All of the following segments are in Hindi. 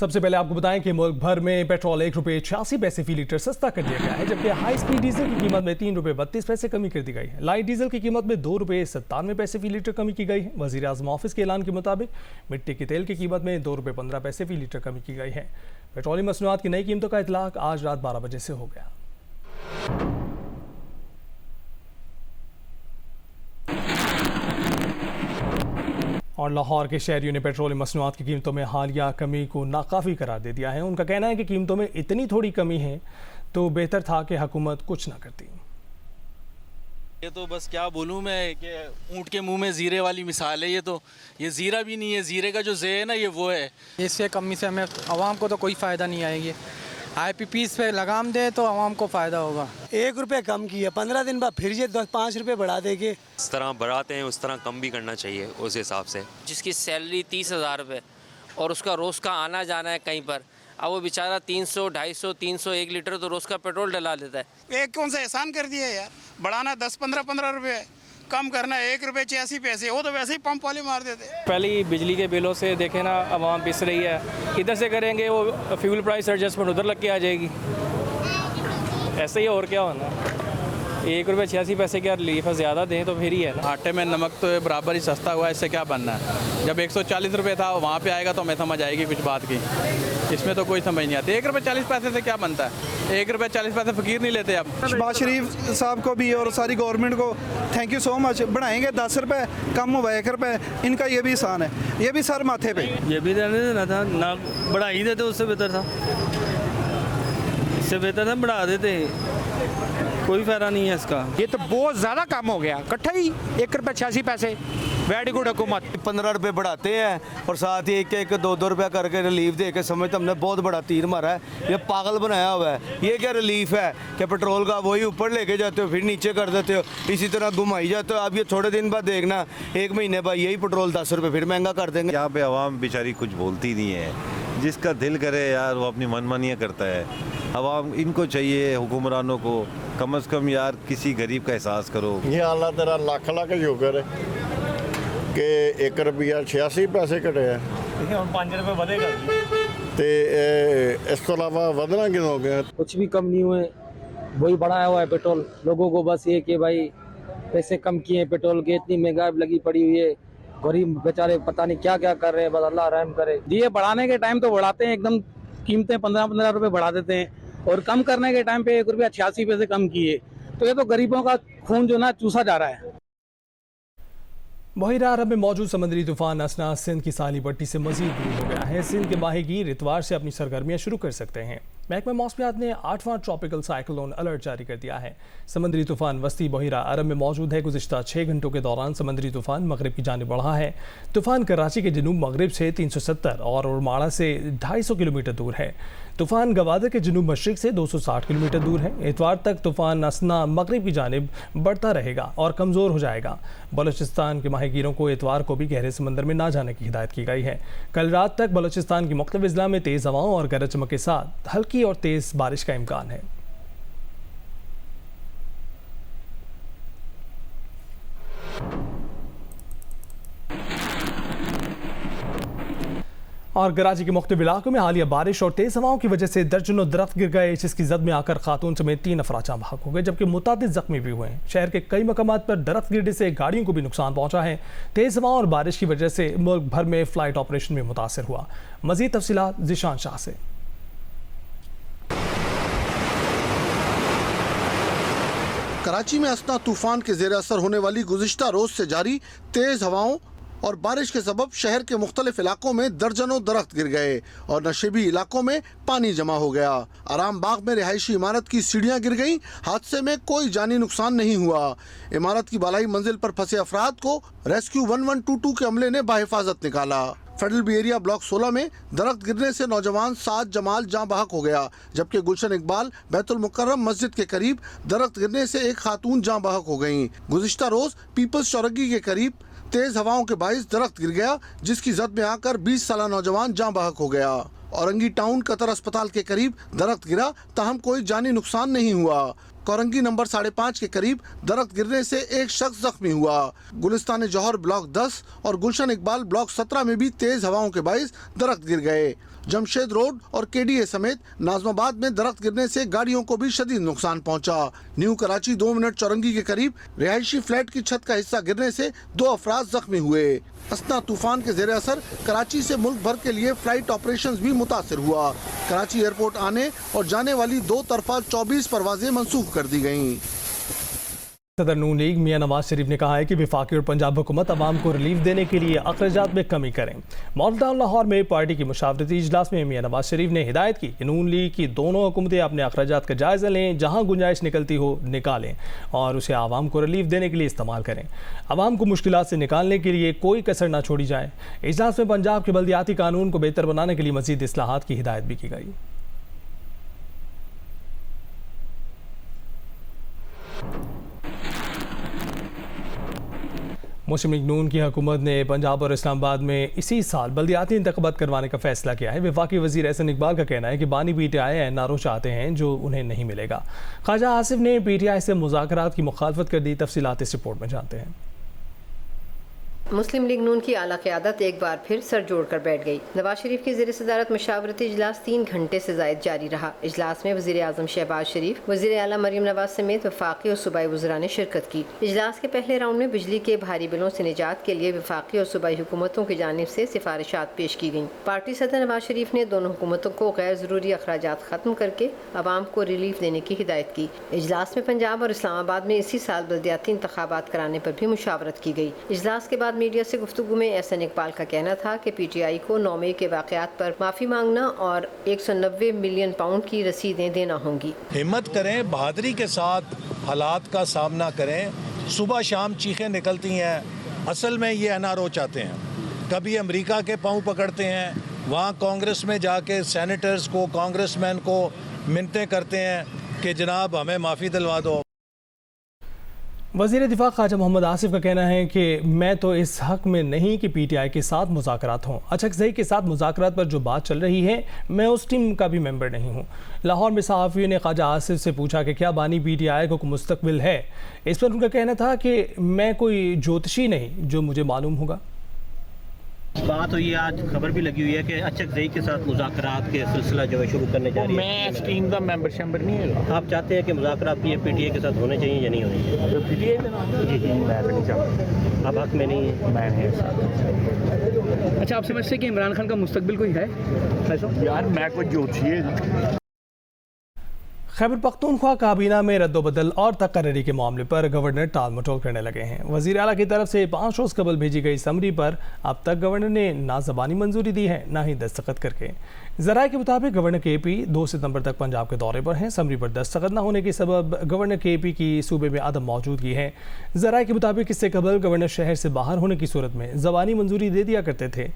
सबसे पहले आपको बताएं कि मुल्क भर में पेट्रोल ₹1.86 फी लीटर सस्ता कर दिया गया है, जबकि हाई स्पीड डीजल की कीमत में ₹3.32 कमी कर दी गई है। लाइट डीजल की कीमत में ₹2.97 फी लीटर कमी की गई है। वज़ीर आज़म ऑफिस के ऐलान के मुताबिक मिट्टी के तेल की कीमत में ₹2.15 फी लीटर कमी की गई है। पेट्रोलियम मसनूआत की नई कीमतों का इतलाक आज रात 12 बजे से हो गया। और लाहौर के शहरियों ने पेट्रोलियम मसनूआत की कीमतों में हालिया कमी को नाकाफ़ी करार दे दिया है। उनका कहना है कि कीमतों में इतनी थोड़ी कमी है तो बेहतर था कि हुकूमत कुछ ना करती। ये तो बस क्या बोलूँ मैं कि ऊँट के मुंह में ज़ीरे वाली मिसाल है। ये ज़ीरा भी नहीं है, ज़ीरे का जो ज़े है ना ये वो है। इससे कमी से हमें आवाम को तो कोई फ़ायदा नहीं आएगी। IPPs पे लगाम दे तो आवाम को फ़ायदा होगा। ₹1 कम किया, 15 दिन बाद फिर ये 10-5 रुपये बढ़ा देंगे। इस तरह बढ़ाते हैं उस तरह कम भी करना चाहिए उस हिसाब से। जिसकी सैलरी 30,000 रुपये और उसका रोज़ का आना जाना है कहीं पर, अब वो बेचारा 300, 250, 300 1 लीटर तो रोज़ का पेट्रोल डला देता है। एक कौन सा एहसान कर दिया यार, बढ़ाना 10-15 रुपये, कम करना ₹1.86, वो तो वैसे ही पंप वाले मार देते। पहले ही बिजली के बिलों से देखें ना आवाम पिस रही है, इधर से करेंगे वो फ्यूल प्राइस एडजस्टमेंट उधर लग के आ जाएगी। ऐसे ही और क्या होना, ₹1.86 क्या रिलीफ है, ज़्यादा दें तो फिर ही है ना। आटे में नमक तो बराबर ही सस्ता हुआ है, इससे क्या बनना है। जब 140 रुपये था वहाँ पे आएगा तो हमें समझ आएगी कुछ बात की। इसमें तो कोई समझ नहीं आती। ₹1.40 से क्या बनता है, ₹1.40 फ़कीर नहीं लेते अब। शहबाज शरीफ साहब को भी और सारी गवर्नमेंट को थैंक यू सो मच। बढ़ाएंगे 10 रुपये, कम हुआ 1 रुपये, इनका ये भी एहसान है, ये भी सर माथे पे। ये भी रहने देना था ना, बढ़ा ही देते उससे बेहतर था, इससे बेहतर था बढ़ा देते, कोई फायदा नहीं है इसका। ये तो बहुत ज़्यादा कम हो गया, इकट्ठा ही ₹1.86। वेरी गुड हुकूमत। 15 रुपये बढ़ाते हैं और साथ ही एक 2-2 रुपया करके रिलीफ दे के समझते हमने बहुत बड़ा तीर मारा है। ये पागल बनाया हुआ है। ये क्या रिलीफ है कि पेट्रोल का वही ऊपर लेके जाते हो फिर नीचे कर देते हो, इसी तरह घुमाई जाते हो। अब ये थोड़े दिन बाद देखना 1 महीने बाद यही पेट्रोल 10 रुपये फिर महंगा कर देंगे। यहाँ पे आवाम बेचारी कुछ बोलती नहीं है, जिसका दिल करे यार वो अपनी मनमानियाँ करता है। आवाम इनको चाहिए हुक्मरानों को कम से कम यार किसी गरीब का एहसास करो। ये अल्लाह तेरा लाख शुक्र है कि ₹1.86 घटे है। ਹੁਣ 5 रुपये ਵਧੇਗਾ तो इस तो अलावा ਵਧਣਾ क्यों हो गया? कुछ भी कम नहीं हुए, वही बढ़ाया हुआ है पेट्रोल। लोगों को बस ये कि भाई पैसे कम किए पेट्रोल के, इतनी महंगाई लगी पड़ी हुई है, गरीब बेचारे पता नहीं क्या क्या कर रहे हैं, बस अल्लाह रहम करे। ये बढ़ाने के टाइम तो बढ़ाते हैं एकदम, कीमतें 15-15 रुपये बढ़ा देते हैं, और कम करने के टाइम पे ₹1.86 कम किए, तो ये तो गरीबों का खून जो ना चूसा जा रहा है। बहिरा अरब में मौजूद समुद्री तूफान असना सिंध की साली पट्टी से मजीद दूर हो गया है। सिंध के माहीगीर इतवार से अपनी सरगर्मियां शुरू कर सकते हैं। महकमा मौसमियात ने 8वां ट्रॉपिकल साइक्लोन अलर्ट जारी कर दिया है। समुद्री तूफान वस्ती बहिरा अरब में मौजूद है। गुज़िश्ता 6 घंटों के दौरान समुद्री तूफान मगरब की जानिब बढ़ा है। तूफान कराची के जनूब मगरब से 370 और उरमाड़ा से 250 किलोमीटर दूर है। तूफान गवादर के जनूब मशरिक से 260 किलोमीटर दूर है। इतवार तक तूफान असना मगरब की जानिब बढ़ता रहेगा और कमज़ोर हो जाएगा। बलूचिस्तान के माहीगीरों को इतवार को भी गहरे समंदर में ना जाने की हिदायत की गई है। कल रात तक बलूचिस्तान की मुख्तलिफ अजला में तेज़ हवाओं और गरज चमक के साथ हल्की और तेज़ बारिश का इम्कान है। और कराची के मुख्तलिफ इलाकों में हालिया बारिश और तेज़ हवाओं की वजह से दर्जनों दरख्त गिर गए, जिसकी जद में आकर खातून समेत 3 अफराद जाँ बहक हो गए, जबकि मुतादिद जख्मी भी हुए हैं। शहर के कई मकामात पर दरख्त गिरने से गाड़ियों को भी नुकसान पहुंचा है। तेज़ हवाओं और बारिश की वजह से मुल्क भर में फ़्लाइट ऑपरेशन में मुतासर हुआ। मज़ीद तफसीलात ज़िशान शाह से। कराची में असना तूफान के ज़ेर असर होने वाली गुज़िश्ता रोज़ से जारी तेज़ हवाओं और बारिश के सबब शहर के मुख्तलिफ इलाकों में दर्जनों दरख्त गिर गए और नशेबी इलाकों में पानी जमा हो गया। आराम बाग में रिहायशी इमारत की सीढ़ियां गिर गईं। हादसे में कोई जानी नुकसान नहीं हुआ। इमारत की बालाई मंजिल पर फंसे अफराद को रेस्क्यू 1122 के अमले ने बाहिफाजत निकाला। फेडरल बी एरिया ब्लॉक 16 में दरख्त गिरने से नौजवान साद जमाल जाँ बहक हो गया, जबकि गुलशन इकबाल बैतुल मुकर्रम मस्जिद के करीब दरख्त गिरने से एक खातून जाँ बहक हो गयी। गुज़िश्ता रोज पीपल्स चौरगी के करीब तेज हवाओं के बाइस दरख्त गिर गया, जिसकी जद में आकर 20 साला नौजवान जाँ बहक हो गया। औरंगी टाउन कतर अस्पताल के करीब दरख्त गिरा, ताहम कोई जानी नुकसान नहीं हुआ। कोरंगी नंबर 5.5 के करीब दरख्त गिरने से एक शख्स जख्मी हुआ। गुलिस्तान जौहर ब्लॉक 10 और गुलशन इकबाल ब्लॉक 17 में भी तेज हवाओं के बाइस दरख्त गिर गए। जमशेद रोड और केडीए समेत नाजमाबाद में दरख्त गिरने से गाड़ियों को भी शदीद नुकसान पहुंचा। न्यू कराची 2 मिनट चौरंगी के करीब रिहायशी फ्लैट की छत का हिस्सा गिरने से 2 अफराद जख्मी हुए। असना तूफान के जेर असर कराची से मुल्क भर के लिए फ्लाइट ऑपरेशंस भी मुतासिर हुआ। कराची एयरपोर्ट आने और जाने वाली 2 तरफा 24 परवाजें मंसूख कर दी गयी। सदर नून लीग मियां नवाज शरीफ ने कहा है कि वफाकी और पंजाब हुकूमत अवाम को रिलीफ देने के लिए अखराजात में कमी करें। मॉडल टाउन लाहौर में पार्टी की मुशावरती इजलास में मियां नवाज शरीफ ने हिदायत की कि नून लीग की दोनों हुकूमतें अपने अखराजात का जायजा लें, जहां गुंजाइश निकलती हो निकालें और उसे आवाम को रिलीफ देने के लिए इस्तेमाल करें। आवाम को मुश्किलात से निकालने के लिए कोई कसर न छोड़ी जाए। इजलास में पंजाब के बल्दियाती कानून को बेहतर बनाने के लिए मजीद इस्लाहात की हिदायत भी की गई। मुस्लिम लीग नून की हुकूमत ने पंजाब और इस्लामाबाद में इसी साल बल्दियाती इंतखाबात करवाने का फैसला किया है। वफाकी वजीर एहसन इकबाल का कहना है कि बानी PTI NRO चाहते हैं जो उन्हें नहीं मिलेगा। ख्वाजा आसिफ ने PTI से मुज़ाकरात की मुखालफत कर दी। तफसीलात इस रिपोर्ट में जानते हैं। मुस्लिम लीग नून की आला क़यादत एक बार फिर सर जोड़ कर बैठ गई। नवाज शरीफ की ज़ेर सदारत मशावरती इजलास 3 घंटे से ज़ायद जारी रहा। इजलास में वज़ीर आज़म शहबाज शरीफ, वज़ीर आला मरीम नवाज समेत वफाकी और सूबाई वज़रा ने शिरकत की। इजलास के पहले राउंड में बिजली के भारी बिलों से निजात के लिए वफाकी और सूबाई हुकूमतों की जानिब से सिफारिशात पेश की गईं। पार्टी सदर नवाज शरीफ ने दोनों हुकूमतों को गैर ज़रूरी अखराजात ख़त्म करके आवाम को रिलीफ देने की हिदायत की। इजलास में पंजाब और इस्लामाबाद में इसी साल बल्दियाती इंतखाबात कराने पर भी मुशावरत की गई। इजलास के बाद मीडिया से गुफ्तगू में एहसन इकबाल का कहना था कि PTI को 9 मई के वाक़यात पर माफ़ी मांगना और 190 मिलियन पाउंड की रसीदें देना होंगी। हिम्मत करें, बहादुरी के साथ हालात का सामना करें। सुबह शाम चीखें निकलती हैं। असल में ये NRO चाहते हैं। कभी अमेरिका के पाँव पकड़ते हैं, वहाँ कांग्रेस में जाके सेनेटर्स को, कांग्रेसमैन को मिन्नतें करते हैं कि जनाब हमें माफ़ी दिलवा दो। वज़ीर दिफा ख्वाजा मोहम्मद आसिफ का कहना है कि मैं तो इस हक़ में नहीं कि PTI के साथ मुज़ाकरात हों। अचकज़ई के साथ मुज़ाकरात पर जो बात चल रही है, मैं उस टीम का भी मेंबर नहीं हूँ। लाहौर में सहाफ़ियों ने ख्वाजा आसिफ से पूछा कि क्या बानी PTI को मुस्तक़बिल है। इस पर उनका कहना था कि मैं कोई ज्योतिषी नहीं, जो मुझे मालूम होगा। बात हुई है, आज खबर भी लगी हुई है कि अचकज़ई के साथ मुज़ाकरात के सिलसिला जो है शुरू करने जा रही है। मैं इस टीम का मेंबर नहीं है। आप चाहते हैं कि मुज़ाकरात भी PTI के साथ होने चाहिए या नहीं होने चाहिए? तो PTI जी मैं तो नहीं चाहता। आप हक़ में नहीं है, मैं नहीं। अच्छा, आप समझते हैं कि इमरान खान का मुस्तकबिल कोई है? यार मैं कोई ज्योतिषी खैबर पख्तूनख्वा काबीना में रद्दोबदल और तकर्री के मामले पर गवर्नर टाल मटोल करने लगे हैं। वज़ीर आला की तरफ से 5 रोज़ कबल भेजी गई समरी पर अब तक गवर्नर ने ना ज़बानी मंजूरी दी है, ना ही दस्तखत करके। ज़राए के मुताबिक गवर्नर KP 2 सितंबर तक पंजाब के दौरे पर हैं। समरी पर दस्तखत न होने के सबब गवर्नर KP की सूबे में अदम मौजूदगी है। ज़राए के मुताबिक इससे कबल गवर्नर शहर से बाहर होने की सूरत में ज़बानी मंजूरी दे दिया करते थे,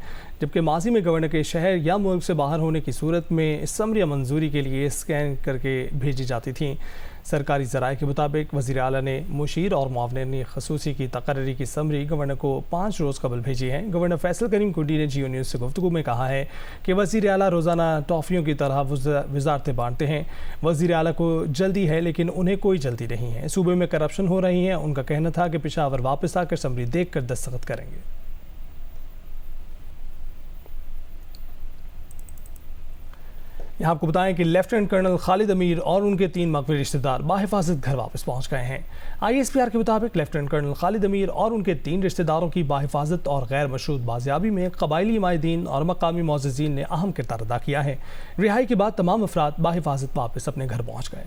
जबकि माजी में गवर्नर के शहर या मुल्क से बाहर होने की सूरत में समरी मंजूरी के लिए स्कैन करके भेजी जाती थी। सरकारी ज़राए के मुताबिक वज़ीर आला ने मुशीर और मुआवने खसूसी की तकर्री की समरी गवर्नर को 5 रोज़ कबल भेजी है। गवर्नर फैसल करीम कुंडी ने जियो न्यूज़ से गुफ्तगू में कहा है कि वज़ीर आला रोज़ाना टॉफ़ियों की तरह वज़ारतें बांटते हैं। वज़ीर आला को जल्दी है, लेकिन उन्हें कोई जल्दी नहीं है। सूबे में करप्शन हो रही है। उनका कहना था कि पेशावर वापस आकर समरी देख कर दस्तखत करेंगे। यहाँ आपको बताएं कि लेफ्टिनेंट कर्नल खालिद अमीर और उनके 3 मकबूल रिश्तेदार बाहिफाजत घर वापस पहुँच गए हैं। ISPR के मुताबिक लेफ्टिनेंट कर्नल खालिद अमीर और उनके 3 रिश्तेदारों की बाहिफाजत और गैर मशरूत बाजियाबी में कबायली माहिदीन और मकामी मोअज़्ज़िज़ीन ने अहम किरदार अदा किया है। रिहाई के बाद तमाम अफराद बाहिफाजत वापस अपने घर पहुँच गए।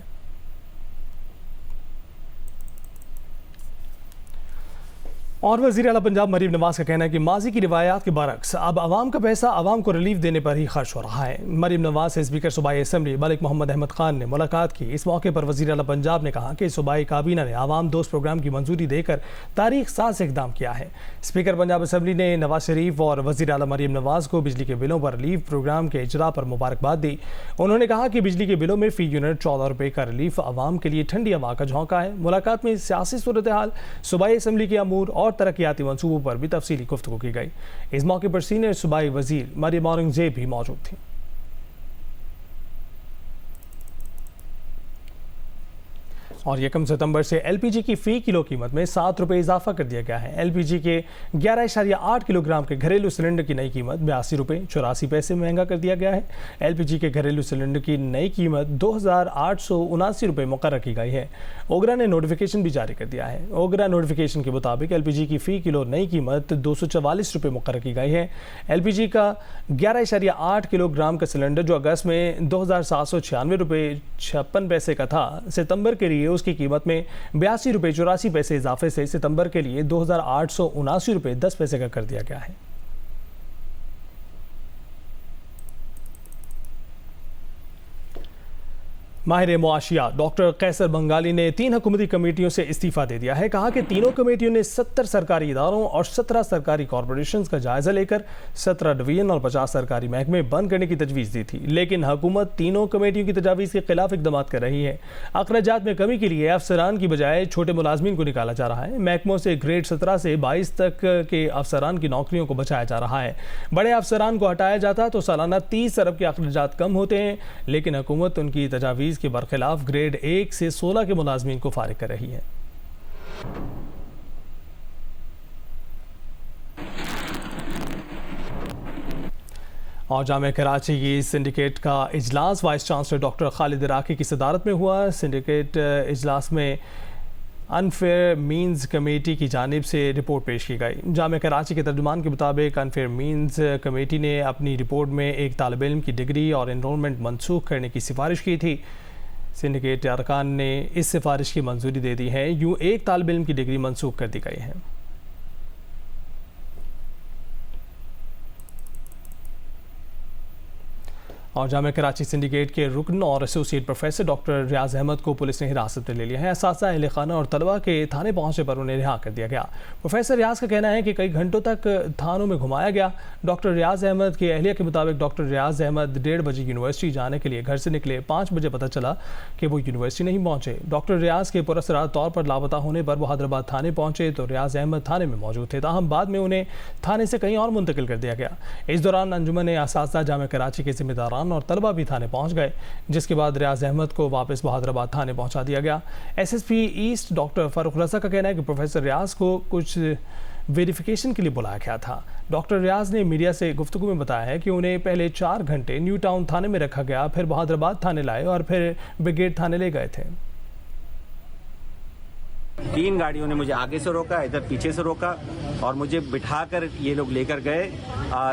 और वज़ीर आला पंजाब मरीम नवाज का कहना है कि माजी की रिवायात के बरक्स अब आवाम का पैसा आवाम को रिलीफ देने पर ही खर्च हो रहा है। मरीम नवाज से स्पीकर सूबाई असम्बली मलिक मोहम्मद अहमद खान ने मुलाकात की। इस मौके पर वज़ीर आला पंजाब ने कहा कि सूबाई काबीना ने आवाम दोस्त प्रोग्राम की मंजूरी देकर तारीख साज से इक़दाम किया है। स्पीकर पंजाब असम्बली ने नवाज शरीफ और वज़ीर आला मरीम नवाज को बिजली के बिलों पर रिलीफ प्रोग्राम के इजरा पर मुबारकबाद दी। उन्होंने कहा कि बिजली के बिलों में फ़ी यूनिट 14 रुपये का रिलीफ आवाम के लिए ठंडी हवा का झोंका है। मुलाकात में सियासी सूरत हाल, सूबाई असम्बली के अमूर और तरक्याती मंसूबों पर भी तफसीली गुफ्तगू की गई। इस मौके पर सीनियर सूबाई वजीर मरियम औरंगजेब भी मौजूद थी। और 1 सितंबर से एलपीजी की फी किलो कीमत में 7 रुपये इजाफा कर दिया गया है। एलपीजी के 11.8 किलोग्राम के घरेलू सिलेंडर की नई कीमत 82 रुपये 84 पैसे महंगा कर दिया गया है। एलपीजी के घरेलू सिलेंडर की नई कीमत 2,879 रुपये मुकर्रर की गई है। ओगरा ने नोटिफिकेशन भी जारी कर दिया है। ओगरा नोटिफिकेशन के मुताबिक एलपीजी की फी किलो नई कीमत 244 रुपये मुकर्रर की गई है। एलपीजी का 11.8 किलोग्राम का सिलेंडर जो अगस्त में 2,796 रुपये 56 पैसे का था, सितंबर के लिए उसकी कीमत में 82 रुपये 84 पैसे इजाफे से सितंबर के लिए 2,879 रुपये 10 पैसे का कर दिया गया है। माहिर मुआशियात डॉक्टर कैसर बंगाली ने 3 हुकूमती कमेटियों से इस्तीफा दे दिया है। कहा कि तीनों कमेटियों ने 70 सरकारी इदारों और 17 सरकारी कॉरपोरेशंस का जायजा लेकर 17 डिवीजन और 50 सरकारी महकमे बंद करने की तजवीज़ दी थी, लेकिन हुकूमत तीनों कमेटियों की तजावीज़ के खिलाफ इक़दाम कर रही है। अखराजात में कमी के लिए अफसरान की बजाय छोटे मुलाजमीन को निकाला जा रहा है। महकमों से ग्रेड 17 से 22 तक के अफसरान की नौकरियों को बचाया जा रहा है। बड़े अफसरान को हटाया जाता तो सालाना 30 अरब के अखराजात कम होते हैं, लेकिन हुकूमत उनकी तजावीज़ के बरखिलाफ ग्रेड 1 से 16 के मुलाजमीन को फारिग कर रही है। और जामिया कराची की सिंडिकेट का इजलास vice chancellor doctor Khalid Iraqi की सदारत में हुआ। सिंडिकेट इजलास में अनफेयर मीन्स कमेटी की जानिब से रिपोर्ट पेश की गई। जामिया कराची के तर्जुमान के मुताबिक अनफेयर मीन्स कमेटी ने अपनी रिपोर्ट में एक तालिब इल्म की डिग्री और एनरोलमेंट मनसूख करने की सिफारिश की थी। सिंडिकेट अरकान ने इस सिफारिश की मंजूरी दे दी है। यूँ एक तालिब इल्म की डिग्री मनसूख कर दी गई है। और जामिया कराची सिंडिकेट के रुकन और एसोसिएट प्रोफेसर डॉक्टर रियाज अहमद को पुलिस ने हिरासत में ले लिया है। असातिज़ा अहले खाना और तलबा के थाने पहुंचने पर उन्हें रिहा कर दिया गया। प्रोफेसर रियाज का कहना है कि कई घंटों तक थानों में घुमाया गया। डॉक्टर रियाज अहमद के अहलिया के मुताबिक डॉक्टर रियाज अहमद 1:30 बजे यूनिवर्सिटी जाने के लिए घर से निकले। 5 बजे पता चला कि वो यूनिवर्सिटी नहीं पहुँचे। डॉक्टर रियाज के पुरअसरार तौर पर लापता होने पर वो हैदराबाद थाने पहुँचे तो रियाज अहमद थाने में मौजूद थे, ताहम बाद में उन्हें थाने से कहीं और मुंतकिल कर दिया गया। इस दौरान अंजुमन असातिज़ा जामिया कराची के जिम्मेदारान और तलबा भी पहुंच गए, जिसके बाद रियाज अहमद को वापस हैदराबाद थाने पहुंचा दिया गया। एसएसपी ईस्ट डॉक्टर फारूक रज़ा का कहना है कि प्रोफेसर रियाज को कुछ वेरिफिकेशन के लिए बुलाया गया था। डॉक्टर रियाज ने मीडिया से गुफ्तगू में बताया है कि उन्हें पहले 4 घंटे न्यू टाउन थाने में रखा गया, फिर हैदराबाद थाने लाए और फिर ब्रिगेड थाने ले गए थे। 3 गाड़ियों ने मुझे आगे से रोका, इधर पीछे से रोका और मुझे बिठाकर ये लोग लेकर गए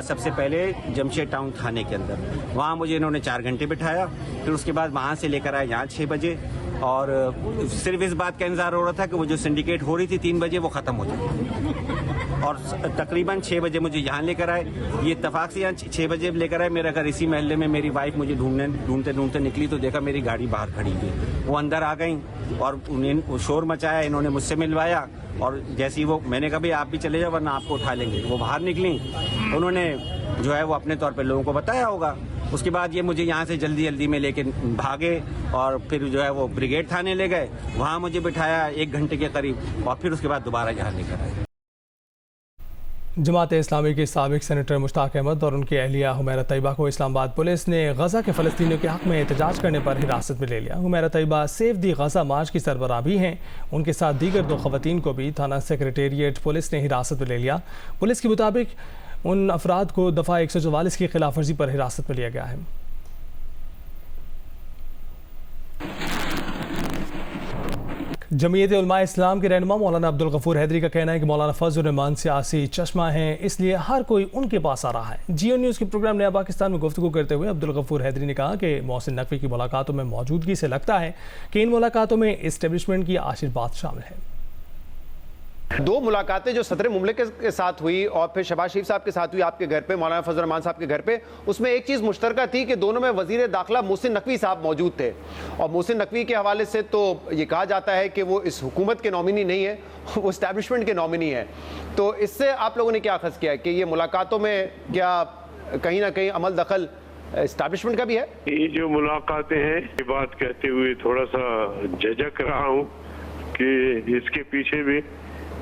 सबसे पहले जमशेद टाउन थाने के अंदर। वहाँ मुझे इन्होंने 4 घंटे बिठाया, फिर उसके बाद वहाँ से लेकर आए यहाँ 6 बजे और सिर्फ इस बात का इंतजार हो रहा था कि वो जो सिंडिकेट हो रही थी 3 बजे वो ख़त्म हो जाए और तकरीबन 6 बजे मुझे यहाँ लेकर आए। ये इत्तेफाक से यहाँ 6 बजे लेकर आए। मेरा घर इसी महल्ले में। मेरी वाइफ मुझे ढूंढते निकली तो देखा मेरी गाड़ी बाहर खड़ी है। वो अंदर आ गई और उन्हें शोर मचाया, इन्होंने मुझसे मिलवाया और जैसे ही वो मैंने कहा भाई आप भी चले जाओ वरना आपको उठा लेंगे। वो बाहर निकली, उन्होंने जो है वो अपने तौर पर लोगों को बताया होगा। उसके बाद ये मुझे यहाँ से जल्दी में लेके भागे और फिर जो है वो ब्रिगेड थाने ले गए। वहाँ मुझे बिठाया 1 घंटे के करीब और फिर उसके बाद दोबारा यहाँ लेकर आए। जमात इस्लामी के साबिक सेनेटर मुश्ताक अहमद और उनकी अहलिया हुमैरा तैयबा को इस्लामाबाद पुलिस ने गजा के फ़लस्तीनियों के हक़ में एहतजाज करने पर हिरासत में ले लिया। हुमैरा तैयबा सेफ दी गजा मार्च की सरबराह भी हैं। उनके साथ दीगर 2 ख़वातीन को भी थाना सेक्रेटेरिएट पुलिस ने हिरासत में ले लिया। पुलिस के मुताबिक उन अफराद को दफ़ा 144 की खिलाफ वर्जी पर हिरासत में लिया गया है। जमीयत उलमा इस्लाम के रहनुमा मौलाना अब्दुल गफूर हैदरी का कहना है कि मौलाना फजल रहमान सियासी चश्मा हैं, इसलिए हर कोई उनके पास आ रहा है। जियो न्यूज़ के प्रोग्राम नया पाकिस्तान में गुफ्तगू करते हुए अब्दुल गफूर हैदरी ने कहा कि मोहसिन नकवी की मुलाकातों में मौजूदगी से लगता है कि इन मुलाकातों में इस्टेब्लिशमेंट की आशीर्वाद शामिल है। 2 मुलाकातें जो सदर मुमलिकत के साथ हुई और फिर शहबाज शरीफ साहब के साथ हुई आपके घर पे, मौलाना फजल रहमान साहब के घर पे, उसमें एक चीज़ मुश्तरका थी कि दोनों में वजीर दाखिला मोहसिन नकवी साहब मौजूद थे। और मोहसिन नकवी के हवाले से तो ये कहा जाता है कि वो इस हुकूमत के नॉमिनी नहीं है, वो इस्टेब्लिशमेंट के नॉमिनी है। तो इससे आप लोगों ने क्या अखज़ किया कि ये मुलाकातों में क्या कहीं ना कहीं अमल दखल इस्टेब्लिशमेंट का भी है? ये जो मुलाकातें हैं, ये बात कहते हुए थोड़ा सा झिझक रहा हूँ कि इसके पीछे भी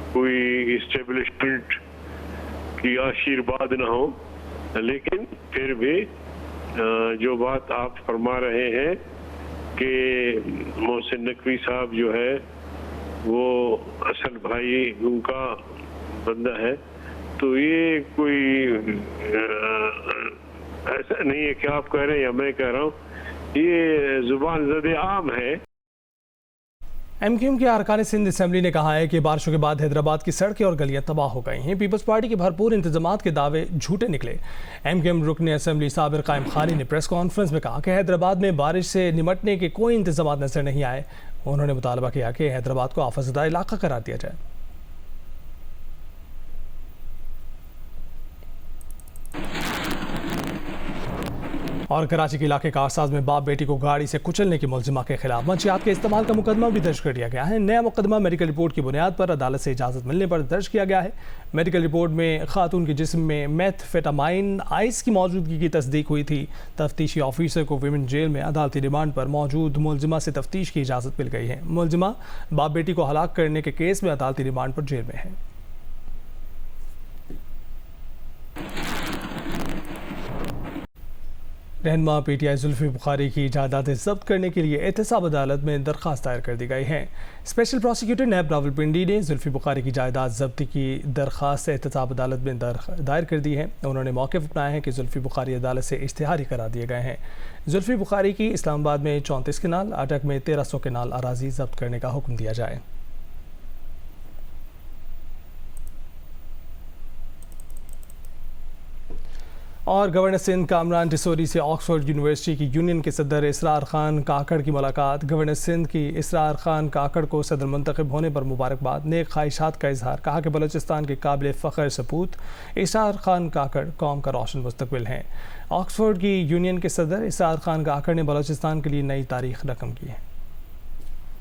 कोई इस्टेब्लिशमेंट की आशीर्वाद ना हो, लेकिन फिर भी जो बात आप फरमा रहे हैं कि मोहसिन नकवी साहब जो है वो असल भाई उनका बंदा है, तो ये कोई ऐसा नहीं है कि आप कह रहे हैं या मैं कह रहा हूँ, ये जुबान ज़द आम है। एमक्यूएम के अरकान सिंध असेंबली ने कहा है कि बारिशों के बाद हैदराबाद की सड़कें और गलियां तबाह हो गई हैं। पीपल्स पार्टी के भरपूर इंतजामात के दावे झूठे निकले। एमक्यूएम रुकन असेंबली साबिर कायम खानी ने प्रेस कॉन्फ्रेंस में कहा कि हैदराबाद में बारिश से निमटने के कोई इंतजाम नजर नहीं आए। उन्होंने मुतालबा किया कि हैदराबाद को आफतज़दा इलाका करार दिया जाए। और कराची के इलाके कारसाज में बाप बेटी को गाड़ी से कुचलने की मुलजिमा के खिलाफ मंशियात के इस्तेमाल का मुकदमा भी दर्ज कर दिया गया है। नया मुकदमा मेडिकल रिपोर्ट की बुनियाद पर अदालत से इजाज़त मिलने पर दर्ज किया गया है। मेडिकल रिपोर्ट में खातून के जिस्म में मेथफेटामाइन आइस की मौजूदगी की तस्दीक हुई थी। तफ्तीशी ऑफिसर को विमेन जेल में अदालती रिमांड पर मौजूद मुलजिमा से तफ्तीश की इजाज़त मिल गई है। मुलजिमा बाप बेटी को हलाक करने के केस में अदालती रिमांड पर जेल में है। रहनुमा पीटीआई जुल्फी बुखारी की जायदादें जब्त करने के लिए एहतसाब अदालत में दरख्वास्त दायर कर दी गई है। स्पेशल प्रोसिक्यूटर नैब रावलपिंडी ने जुल्फी बुखारी की जायदाद जब्ती की दरख्वास्त एहतसाब अदालत में दायर कर दी है। उन्होंने मौक़िफ़ अपनाया है कि जुल्फी बुखारी अदालत से इश्तिहारी करार दिए गए हैं। जुल्फी बुखारी की इस्लामाबाद में 34 कनाल, अटक में 1300 कनाल अराजी जब्त करने का हुक्म दिया जाए। और गवर्नर सिंध कामरान टिसोरी से ऑक्सफोर्ड यूनिवर्सिटी की यूनियन के सदर इसरार खान काकड़ की मुलाकात। गवर्नर सिंध की इसरार खान काकड़ को सदर मुंतखब होने पर मुबारकबाद, नेक ख्वाहिशात का इजहार। कहा कि बलूचिस्तान के काबिल फ़ख्र सपूत इसरार खान काकड़ कौम का रोशन मुस्तकबिल हैं। ऑक्सफोर्ड की यूनियन के सदर इसरार खान काकड़ ने बलूचिस्तान के लिए नई तारीख रकम की है।